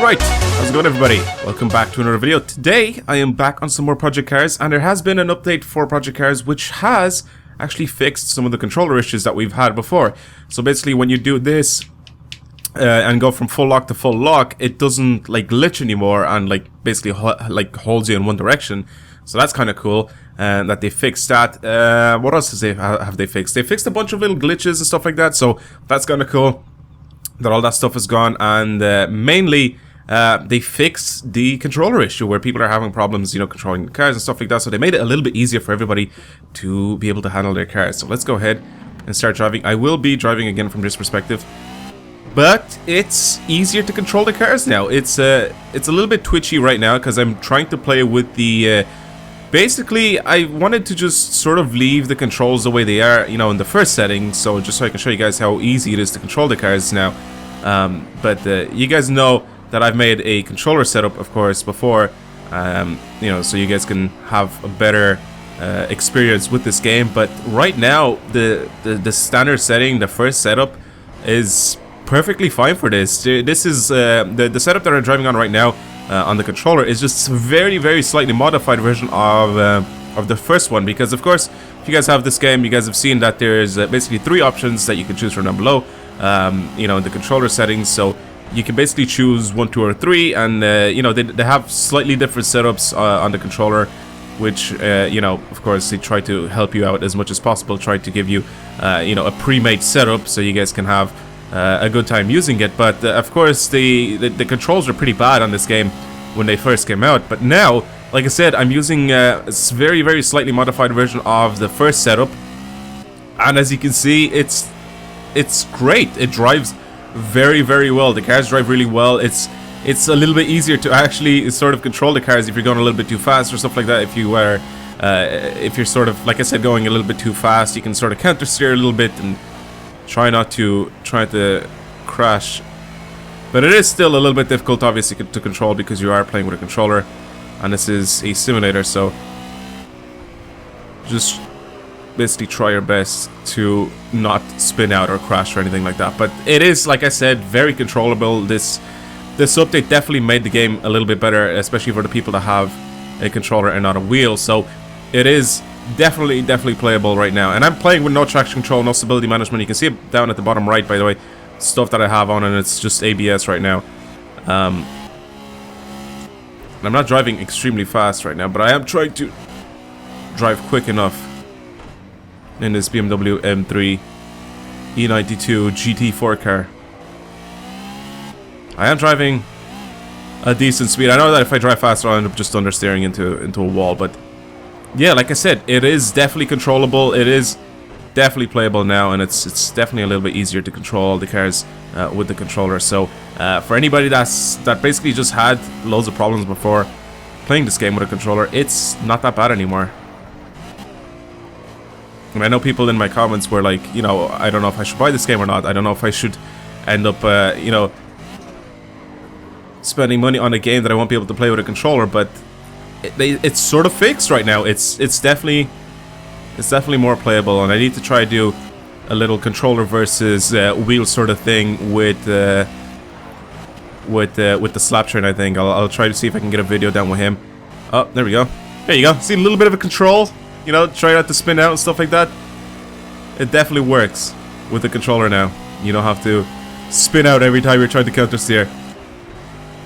Alright, how's it going everybody? Welcome back to another video. Today I am back on some more Project Cars, and there has been an update for Project Cars which has actually fixed some of the controller issues that we've had before. So basically when you do this and go from full lock to full lock, it doesn't like glitch anymore and like basically holds you in one direction. So that's kind of cool that they fixed that. What else have they fixed? They fixed a bunch of little glitches and stuff like that, so that's kind of cool that all that stuff is gone. And mainly they fixed the controller issue where people are having problems, you know, controlling the cars and stuff like that. So they made it a little bit easier for everybody to be able to handle their cars. So let's go ahead and start driving. I will be driving again from this perspective, but it's easier to control the cars now. It's a little bit twitchy right now because I'm trying to play with the basically I wanted to just sort of leave the controls the way they are, you know, in the first setting, so just so I can show you guys how easy it is to control the cars now. But you guys know that I've made a controller setup, of course, before, you know, so you guys can have a better experience with this game. But right now, the standard setting, the first setup, is perfectly fine for this. This is the setup that I'm driving on right now on the controller is just a very slightly modified version of the first one, because of course, if you guys have this game, you guys have seen that there's basically 3 options that you can choose from down below, you know, in the controller settings. So you can basically choose 1, 2, or 3, and you know, they have slightly different setups on the controller, which you know, of course, they try to help you out as much as possible, try to give you you know, a pre-made setup so you guys can have a good time using it. But of course, the controls are pretty bad on this game when they first came out. But now, like I said, I'm using a very slightly modified version of the first setup, and as you can see, it's great. It drives very well. The cars drive really well. It's a little bit easier to actually sort of control the cars if you're going a little bit too fast or stuff like that. If you're sort of, like I said, going a little bit too fast, you can sort of counter steer a little bit and try to crash. But it is still a little bit difficult, obviously, to control because you are playing with a controller, and this is a simulator. So just basically try your best to not spin out or crash or anything like that. But it is, like I said, very controllable. This update definitely made the game a little bit better, especially for the people that have a controller and not a wheel. So it is definitely playable right now, and I'm playing with no traction control, no stability management. You can see it down at the bottom right, by the way, stuff that I have on, and it's just ABS right now. I'm not driving extremely fast right now, but I am trying to drive quick enough in this BMW M3 E92 GT4 car. I am driving a decent speed. I know that if I drive faster, I'll end up just understeering into a wall, but yeah, like I said, it is definitely controllable. It is definitely playable now, and it's definitely a little bit easier to control the cars with the controller. So for anybody that basically just had loads of problems before playing this game with a controller, it's not that bad anymore. And I know people in my comments were like, you know, I don't know if I should buy this game or not. I don't know if I should end up, you know, spending money on a game that I won't be able to play with a controller. But it's sort of fixed right now. It's definitely more playable, and I need to try to do a little controller versus wheel sort of thing with the Slaptrain. I think I'll try to see if I can get a video done with him. Oh, there we go. There you go. See, a little bit of a control. You know, try not to spin out and stuff like that. It definitely works with the controller now. You don't have to spin out every time you're trying to counter steer.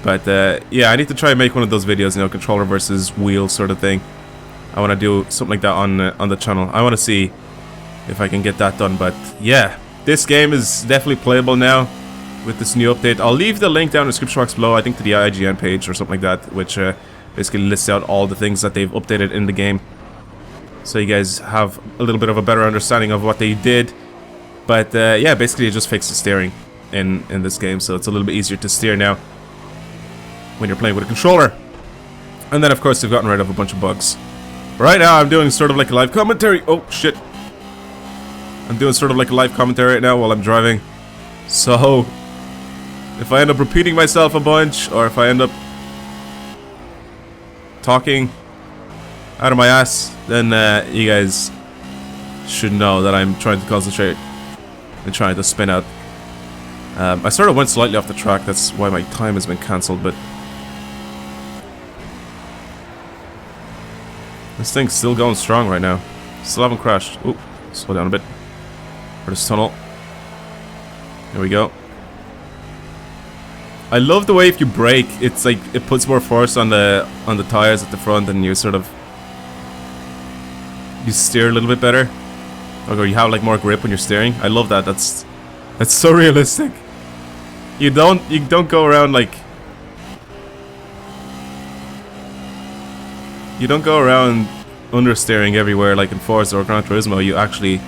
But yeah, I need to try and make one of those videos, you know, controller versus wheel sort of thing. I want to do something like that on the channel. I want to see if I can get that done. But yeah, this game is definitely playable now with this new update. I'll leave the link down in the description box below, I think to the IGN page or something like that, which basically lists out all the things that they've updated in the game, so you guys have a little bit of a better understanding of what they did. But yeah, basically it just fixed the steering in this game, so it's a little bit easier to steer now when you're playing with a controller. And then of course they've gotten rid of a bunch of bugs. Right now I'm doing sort of like a live commentary. Oh shit. I'm doing sort of like a live commentary right now while I'm driving. So if I end up repeating myself a bunch, or if I end up talking out of my ass, then you guys should know that I'm trying to concentrate and trying to spin out I sort of went slightly off the track, that's why my time has been cancelled, but this thing's still going strong right now. Still haven't crashed. Ooh, slow down a bit. For this tunnel. There we go. I love the way if you brake, it's like it puts more force on the tires at the front, and you sort of steer a little bit better. Or you have like more grip when you're steering. I love that. That's so realistic. You don't go around like understeering everywhere like in Forza or Gran Turismo. You actually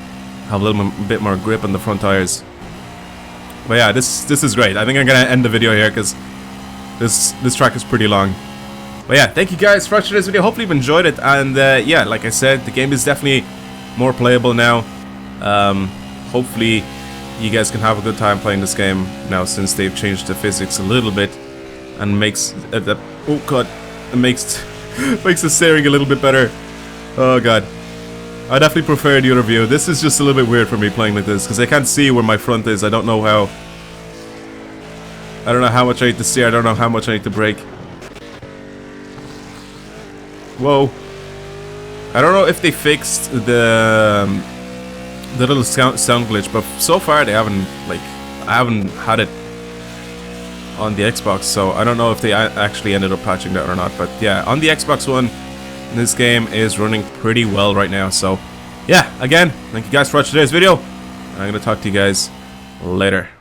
have a little bit more grip on the front tires. But yeah, this is great. I think I'm gonna end the video here because this track is pretty long. But yeah, thank you guys for watching this video. Hopefully you've enjoyed it. And yeah, like I said, the game is definitely more playable now. Hopefully you guys can have a good time playing this game now, since they've changed the physics a little bit and makes oh god, it makes the steering a little bit better. Oh god, I definitely prefer the other view. This is just a little bit weird for me playing like this because I can't see where my front is. I don't know how much I need to steer. I don't know how much I need to brake. Whoa. I don't know if they fixed the little sound glitch, but so far they haven't, like, I haven't had it on the Xbox, so I don't know if they actually ended up patching that or not. But yeah, on the Xbox One, this game is running pretty well right now. So yeah, again, thank you guys for watching today's video. I'm gonna talk to you guys later.